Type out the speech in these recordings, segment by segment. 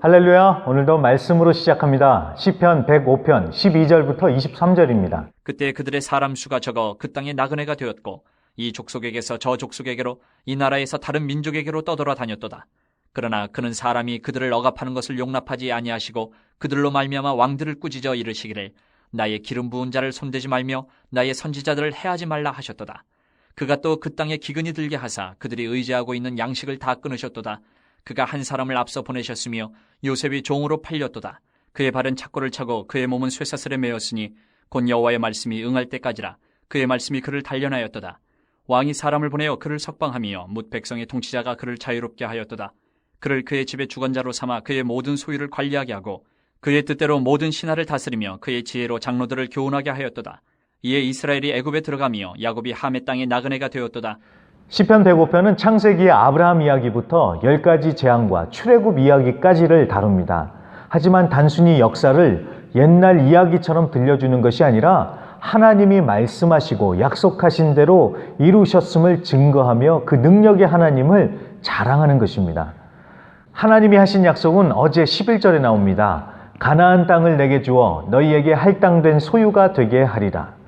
할렐루야. 오늘도 말씀으로 시작합니다. 시편 105편 12절부터 23절입니다. 그때 그들의 사람 수가 적어 그 땅에 나그네가 되었고 이 족속에게서 저 족속에게로 이 나라에서 다른 민족에게로 떠돌아 다녔도다. 그러나 그는 사람이 그들을 억압하는 것을 용납하지 아니하시고 그들로 말미암아 왕들을 꾸짖어 이르시기를 나의 기름 부은 자를 손대지 말며 나의 선지자들을 해하지 말라 하셨도다. 그가 또 그 땅에 기근이 들게 하사 그들이 의지하고 있는 양식을 다 끊으셨도다. 그가 한 사람을 앞서 보내셨으며 요셉이 종으로 팔렸도다. 그의 발은 착고를 차고 그의 몸은 쇠사슬에 매였으니 곧 여호와의 말씀이 응할 때까지라. 그의 말씀이 그를 단련하였도다. 왕이 사람을 보내어 그를 석방하며 뭇 백성의 통치자가 그를 자유롭게 하였도다. 그를 그의 집의 주관자로 삼아 그의 모든 소유를 관리하게 하고 그의 뜻대로 모든 신하를 다스리며 그의 지혜로 장로들을 교훈하게 하였도다. 이에 이스라엘이 애굽에 들어가며 야곱이 함의 땅에 나그네가 되었도다. 시편 105편은 창세기의 아브라함 이야기부터 10가지 재앙과 출애굽 이야기까지를 다룹니다. 하지만 단순히 역사를 옛날 이야기처럼 들려주는 것이 아니라 하나님이 말씀하시고 약속하신 대로 이루셨음을 증거하며 그 능력의 하나님을 자랑하는 것입니다. 하나님이 하신 약속은 어제 11절에 나옵니다. 가나안 땅을 내게 주어 너희에게 할당된 소유가 되게 하리라.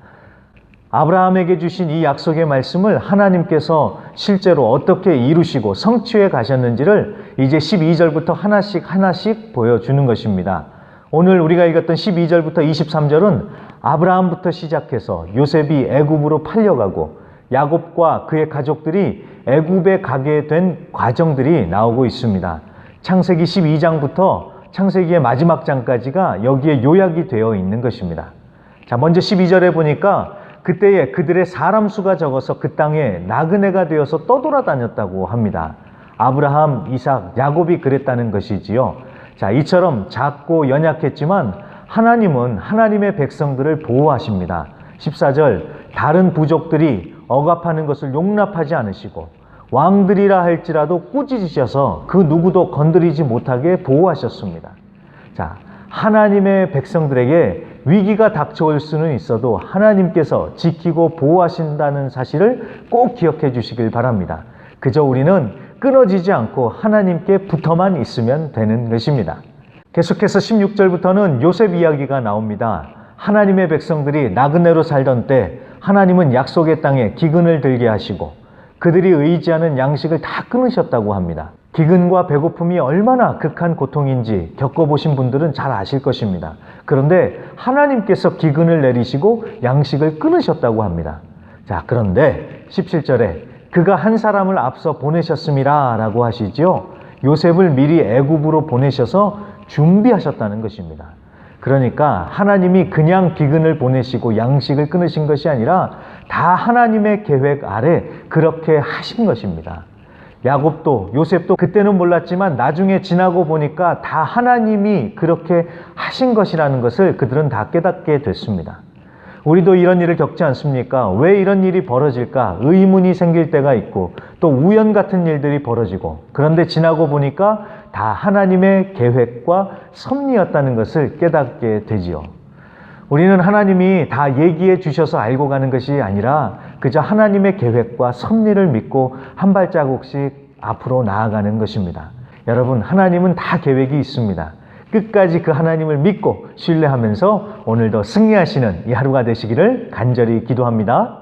아브라함에게 주신 이 약속의 말씀을 하나님께서 실제로 어떻게 이루시고 성취해 가셨는지를 이제 12절부터 하나씩 보여주는 것입니다. 오늘 우리가 읽었던 12절부터 23절은 아브라함부터 시작해서 요셉이 애굽으로 팔려가고 야곱과 그의 가족들이 애굽에 가게 된 과정들이 나오고 있습니다. 창세기 12장부터 창세기의 마지막 장까지가 여기에 요약이 되어 있는 것입니다. 자, 먼저 12절에 보니까 그때에 그들의 사람 수가 적어서 그 땅에 나그네가 되어서 떠돌아다녔다고 합니다. 아브라함, 이삭, 야곱이 그랬다는 것이지요. 자, 이처럼 작고 연약했지만 하나님은 하나님의 백성들을 보호하십니다. 14절, 다른 부족들이 억압하는 것을 용납하지 않으시고 왕들이라 할지라도 꾸짖으셔서 그 누구도 건드리지 못하게 보호하셨습니다. 자, 하나님의 백성들에게 위기가 닥쳐올 수는 있어도 하나님께서 지키고 보호하신다는 사실을 꼭 기억해 주시길 바랍니다. 그저 우리는 끊어지지 않고 하나님께 붙어만 있으면 되는 것입니다. 계속해서 16절부터는 요셉 이야기가 나옵니다. 하나님의 백성들이 나그네로 살던 때 하나님은 약속의 땅에 기근을 들게 하시고 그들이 의지하는 양식을 다 끊으셨다고 합니다. 기근과 배고픔이 얼마나 극한 고통인지 겪어보신 분들은 잘 아실 것입니다. 그런데 하나님께서 기근을 내리시고 양식을 끊으셨다고 합니다. 자, 그런데 17절에 그가 한 사람을 앞서 보내셨음이라 라고 하시죠. 요셉을 미리 애굽으로 보내셔서 준비하셨다는 것입니다. 그러니까 하나님이 그냥 기근을 보내시고 양식을 끊으신 것이 아니라 다 하나님의 계획 아래 그렇게 하신 것입니다. 야곱도 요셉도 그때는 몰랐지만 나중에 지나고 보니까 다 하나님이 그렇게 하신 것이라는 것을 그들은 다 깨닫게 됐습니다. 우리도 이런 일을 겪지 않습니까? 왜 이런 일이 벌어질까? 의문이 생길 때가 있고 또 우연 같은 일들이 벌어지고 그런데 지나고 보니까 다 하나님의 계획과 섭리였다는 것을 깨닫게 되지요. 우리는 하나님이 다 얘기해 주셔서 알고 가는 것이 아니라 그저 하나님의 계획과 섭리를 믿고 한 발자국씩 앞으로 나아가는 것입니다. 여러분, 하나님은 다 계획이 있습니다. 끝까지 그 하나님을 믿고 신뢰하면서 오늘도 승리하시는 이 하루가 되시기를 간절히 기도합니다.